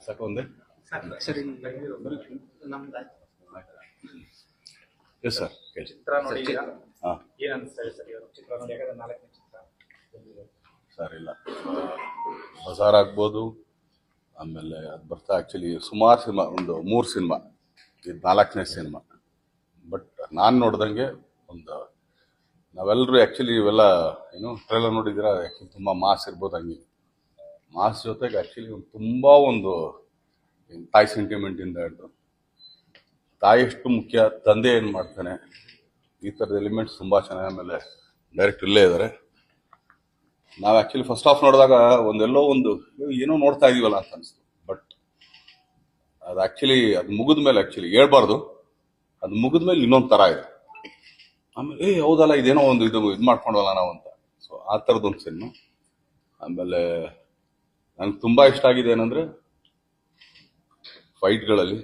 ಸಾಕು ಒಂದೇ ಸರ್ ನಮ್ದು ಎಸ್ ಸರ್ ಹೇಳಿ. ಚಿತ್ರ ನೋಡಿದ್ದೀರಾ? ಹಾಂ ಏನ್ ಅನ್ಸ್ತಾ ಸರ್ ಇವರು ಚಿತ್ರ ನೋಡಿ? ಯಾಕಂದ್ರೆ 4ನೇ ಚಿತ್ರ ಸರ್ ಇಲ್ಲ ಬಜಾರ್ ಆಗ್ಬೋದು, ಆಮೇಲೆ ಅದು ಬರ್ತಾ ಆ್ಯಕ್ಚುಲಿ ಸುಮಾರು ಸಿನಿಮಾ, ಒಂದು 3 ಸಿನಿಮಾ, ಇದು 4ನೇ ಸಿನಿಮಾ. ಬಟ್ ನಾನು ನೋಡ್ದಂಗೆ ಒಂದು ನಾವೆಲ್ಲರೂ ಆ್ಯಕ್ಚುಲಿ ಇವೆಲ್ಲ ಏನು ಟ್ರೈಲರ್ ನೋಡಿದ್ದೀರಾ, ಆ್ಯಕ್ಚುಲಿ ತುಂಬ ಮಾಸ್ ಇರ್ಬೋದು. ಹಂಗೆ ಮಾಸ್ ಜೊತೆಗೆ ಆ್ಯಕ್ಚುಲಿ ಒಂದು ತುಂಬ ಒಂದು ತಾಯಿ ಸೆಂಟಿಮೆಂಟಿಂದ ಹಿಡಿದು ತಾಯಿ ಎಷ್ಟು ಮುಖ್ಯ, ತಂದೆ ಏನು ಮಾಡ್ತಾನೆ, ಈ ಥರದ ಎಲಿಮೆಂಟ್ಸ್ ತುಂಬ ಚೆನ್ನಾಗಿ. ಆಮೇಲೆ ಡೈರೆಕ್ಟ್ ಇಲ್ಲೇ ಇದ್ದಾರೆ. ನಾವು ಆ್ಯಕ್ಚುಲಿ ಫಸ್ಟ್ ಹಾಫ್ ನೋಡಿದಾಗ ಒಂದೆಲ್ಲೋ ಒಂದು ಏನೋ ನೋಡ್ತಾ ಇದೀವಲ್ಲ ಅಂತ ಅನಿಸ್ತು. ಬಟ್ ಅದು ಆ್ಯಕ್ಚುಲಿ ಅದು ಮುಗಿದ ಮೇಲೆ ಆ್ಯಕ್ಚುಲಿ ಹೇಳ್ಬಾರ್ದು, ಅದು ಮುಗಿದ ಮೇಲೆ ಇನ್ನೊಂದು ಥರ ಇದೆ. ಆಮೇಲೆ ಹೌದಲ್ಲ ಇದೇನೋ ಒಂದು ಇದು ಮಾಡ್ಕೊಂಡವಲ್ಲ ನಾವು ಅಂತ. ಸೊ ಆ ಥರದ್ದೊಂದು ಸಿನಿಮಾ. ಆಮೇಲೆ ನನಗೆ ತುಂಬ ಇಷ್ಟ ಆಗಿದೆ ಏನಂದರೆ ಫೈಟ್ಗಳಲ್ಲಿ.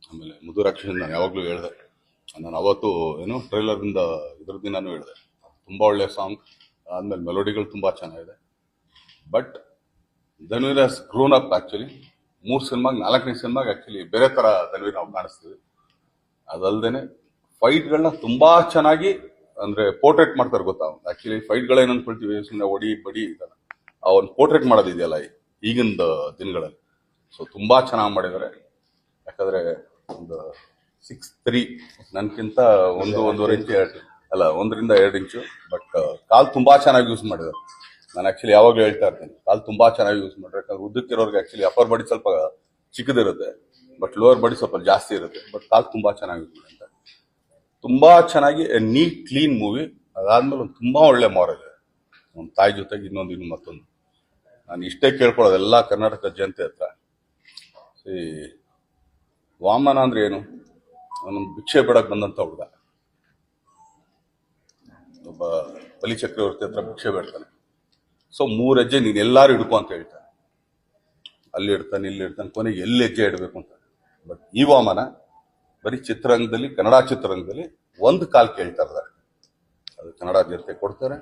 ಆಮೇಲೆ ಮುದುರಾಕ್ಷನ್ ನಾನು ಯಾವಾಗಲೂ ಹೇಳಿದೆ, ನಾನು ಅವತ್ತು ಏನೋ ಟ್ರೈಲರಿಂದ ಇದ್ರ ದಿನಾನು ಹೇಳಿದೆ, ತುಂಬ ಒಳ್ಳೆಯ ಸಾಂಗ್. ಆದಮೇಲೆ ಮೆಲೋಡಿಗಳು ತುಂಬ ಚೆನ್ನಾಗಿದೆ. But Dhanveer has grown up actually. 3 ಸಿನಿಮಾಗೆ 4ನೇ ಸಿನಿಮಾಗೆ ಆ್ಯಕ್ಚುಲಿ ಬೇರೆ ಥರ ಧನ್ವೀರ್ ನಾವು ಕಾಣಿಸ್ತೀವಿ. ಅದಲ್ಲದೆ ಫೈಟ್ಗಳನ್ನ ತುಂಬ ಚೆನ್ನಾಗಿ ಅಂದರೆ ಪೋರ್ಟ್ರೇಟ್ ಮಾಡ್ತಾರೆ ಗೊತ್ತಾ. ಆ್ಯಕ್ಚುಲಿ ಫೈಟ್ಗಳೇನು ಅಂದ್ಕೊಳ್ತೀವಿ, ಸುಮ್ಮನೆ ಒಡಿ ಬಡಿ ಇದಲ್ಲ, ಅವನು ಪೋರ್ಟ್ರೇಟ್ ಮಾಡೋದಿದೆಯಲ್ಲ ಈಗಿನ ದಿನಗಳಲ್ಲಿ. ಸೊ ತುಂಬ ಚೆನ್ನಾಗಿ ಮಾಡಿದ್ದಾರೆ. ಯಾಕಂದರೆ ಒಂದು 6'3", ನನಗಿಂತ 1.5 ಇಂಚು ಅಲ್ಲ 1ರಿಂದ 2 ಇಂಚು. ಬಟ್ ಕಾಲು ತುಂಬ ಚೆನ್ನಾಗಿ ಯೂಸ್ ಮಾಡಿದ್ದಾರೆ. ನಾನು ಆ್ಯಕ್ಚುಲಿ ಯಾವಾಗಲೂ ಹೇಳ್ತಾ ಇರ್ತೀನಿ, ಕಾಲು ತುಂಬ ಚೆನ್ನಾಗಿ ಯೂಸ್ ಮಾಡ್ರೆ. ಯಾಕಂದ್ರೆ ಉದ್ದಕ್ಕಿರೋರ್ಗೆ ಆ್ಯಕ್ಚುಲಿ ಅಪ್ಪರ್ ಬಾಡಿ ಸ್ವಲ್ಪ ಚಿಕ್ಕದಿರುತ್ತೆ, ಬಟ್ ಲೋವರ್ ಬಾಡಿ ಸ್ವಲ್ಪ ಜಾಸ್ತಿ ಇರುತ್ತೆ. ಬಟ್ ಕಾಲು ತುಂಬ ಚೆನ್ನಾಗಿ ಯೂಸ್ ಮಾಡಿದ್ದಾರೆ. ತುಂಬ ಚೆನ್ನಾಗಿ ನೀಟ್ ಕ್ಲೀನ್ ಮೂವಿ. ಅದಾದ್ಮೇಲೆ ಒಂದು ತುಂಬ ಒಳ್ಳೆ ಮಾರಲ್ ಇದೆ, ಒಂದು ತಾಯಿ ಜೊತೆಗೆ ಇನ್ನೊಂದು ಮತ್ತೊಂದು. ನಾನು ಇಷ್ಟೇ ಕೇಳ್ಕೊಳ್ಳೋದು ಎಲ್ಲ ಕರ್ನಾಟಕ ಜನತೆ ಹತ್ರ, ವಾಮನ ಅಂದ್ರೆ ಏನು, ಅವನೊಂದು ಭಿಕ್ಷೆ ಬಿಡಕ್ಕೆ ಬಂದಂತ ಹುಡುಗ. ಒಬ್ಬ ಬಲಿ ಚಕ್ರವರ್ತಿ ಹತ್ರ ಭಿಕ್ಷೆ ಬೇಡ್ತಾನೆ. ಸೊ 3 ಹೆಜ್ಜೆ ನೀನು ಎಲ್ಲಾರು ಹಿಡ್ಕೊ ಅಂತ ಹೇಳ್ತಾನೆ. ಅಲ್ಲಿ ಇಡ್ತಾನೆ, ಇಲ್ಲಿ ಇಡ್ತಾನೆ, ಕೊನೆಗೆ ಎಲ್ಲಿ ಹೆಜ್ಜೆ ಇಡಬೇಕು ಅಂತ. ಬಟ್ ಈ ವಾಮನ ಬರೀ ಚಿತ್ರರಂಗದಲ್ಲಿ, ಕನ್ನಡ ಚಿತ್ರರಂಗದಲ್ಲಿ 1 ಕಾಲ್ ಕೇಳ್ತಾ ಇದ್ದಾರೆ, ಅದು ಕನ್ನಡ ಜನತೆ ಕೊಡ್ತಾರೆ.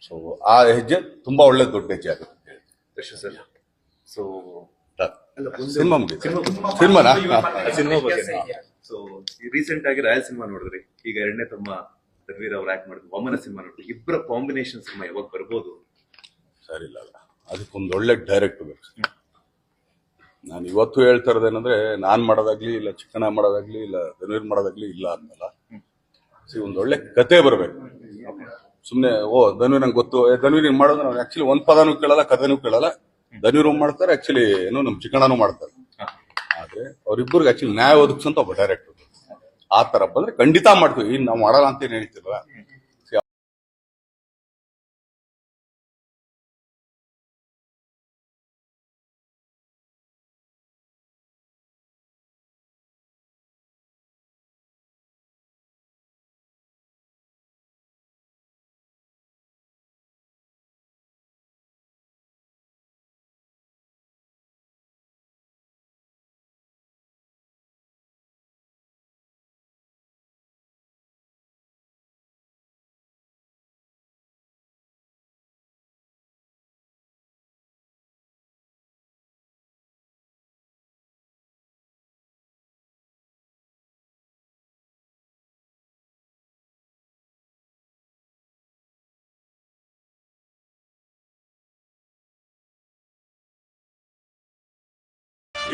ಸೊ ಆ ಹೆಜ್ಜೆ ತುಂಬಾ ಒಳ್ಳೆ ದೊಡ್ಡ ಹೆಜ್ಜೆ ಆಗುತ್ತೆ. ಸೊ ಸಿನಿಮಾ ಸಿನಿಮಾನ ಸಿನಿಮಾ ಬಗ್ಗೆ ಸೊ ರೀಸೆಂಟ್ ಆಗಿ ರಾಯಲ್ ಸಿನಿಮಾ ನೋಡಿದ್ರಿ, ಈಗ 2ನೇ ತಮ್ಮ ಧನ್ವೀರ್ ಅವ್ರು ಆಕ್ಟ್ ಮಾಡಿದ್ರು ವಾಮನ ಸಿನಿಮಾ ನೋಡಿದ್ರಿ. ಇಬ್ಬರ ಕಾಂಬಿನೇಷನ್ ಸಿನಿಮಾ ಯಾವಾಗ ಬರ್ಬೋದು? ಸರಿ ಇಲ್ಲ, ಅದಕ್ಕೊಂದು ಒಳ್ಳೆ ಡೈರೆಕ್ಟ್ ಬೇಕು. ನಾನು ಇವತ್ತು ಹೇಳ್ತಾ ಇರೋದೇನಂದ್ರೆ, ನಾನ್ ಮಾಡೋದಾಗ್ಲಿ ಇಲ್ಲ, ಚಿಕ್ಕಣ್ಣ ಮಾಡೋದಾಗ್ಲಿ ಇಲ್ಲ, ಧನ್ವೀರ್ ಮಾಡೋದಾಗ್ಲಿ ಇಲ್ಲ ಅಂದಲ್ಲ, ಒಂದು ಒಳ್ಳೆ ಕತೆ ಬರ್ಬೇಕು. ಸುಮ್ನೆ ಧನ್ವೀರ್ ನಂಗೆ ಗೊತ್ತು, ಧನ್ವೀರ್ ಹಿಂಗ್ ಮಾಡೋದು, ನಾವು ಆಕ್ಚುಲಿ ಒಂದ್ ಪದನೂ ಕೇಳಲ್ಲ, ಕಥೆನೂ ಕೇಳಲ್ಲ. ಧನ್ವೀರ್ ಮಾಡ್ತಾರೆ, ಆಕ್ಚುಲಿ ಏನೋ ನಮ್ ಚಿಕ್ಕಣ್ಣನೂ ಮಾಡ್ತಾರೆ. ಆದ್ರೆ ಅವ್ರಿಬ್ಬರಿಗೆ ಆಕ್ಚುಲಿ ನ್ಯಾಯ ಒದಗಿಸಂತ ಒಬ್ಬ ಡೈರೆಕ್ಟರ್. ಆ ತರ ಬಂದ್ರೆ ಖಂಡಿತ ಮಾಡ್ತೀವಿ. ಇನ್ ನಾವು ಮಾಡಲ್ಲ ಅಂತ ಏನ್ ಹೇಳ್ತಿಲ್ವಾ.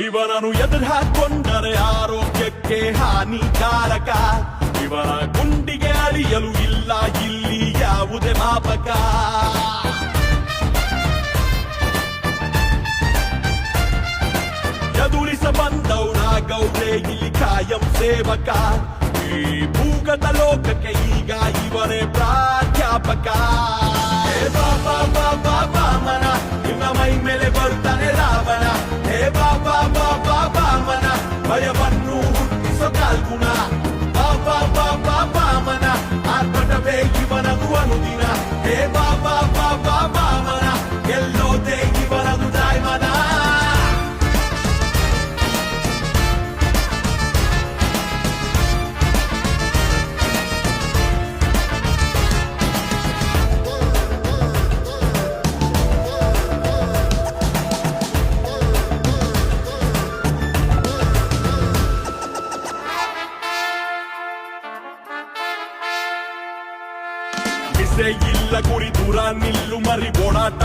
ಇವನನ್ನು ಎದುರು ಹಾಕೊಂಡರೆ ಆರೋಗ್ಯಕ್ಕೆ ಹಾನಿಕಾರಕ. ಇವನ ಗುಂಡಿಗೆ ಅಳಿಯಲು ಇಲ್ಲ ಇಲ್ಲಿ ಯಾವುದೇ ಮಾಪಕ. ಎದುರಿಸ ಬಂದವನ ಗೌಡೆ ಇಲ್ಲಿ ಕಾಯಂ ಸೇವಕ. ಈ ಭೂಗತ ಲೋಕಕ್ಕೆ ಈಗ ಇವನೇ ಪ್ರಾಧ್ಯಾಪಕ. ಬಾಬಾ ಬಾಬಾ ಬಾಮನ ಇವ ಮೈ ಮೇಲೆ ಬರ್ತಾನೆ ರಾವಣ. ಹೇ ಬಾಬಾ ಬಾಬಾ ಬಾಮನ ಭಯವನ್ನು ಹುಟ್ಟಿಸೋ ಕಾಲ್ಗುಣ. ಬಾಬಾ ಬಾಬಾ ಬಾಮನ ಆರ್ಭಟವೇ ಇವನದು ಅನುದಿನ. ಹೇ ಬಾಬಾ ಬಾಬಾ ಬಾಮನ ಗೆಲ್ಲೋದೇ ಇವನದು ಜಾಯ್ಮನ. ಆಸೆ ಇಲ್ಲ ಗುರಿ ದೂರ ನಿಲ್ಲು ಮರಿ ಓಡಾಟ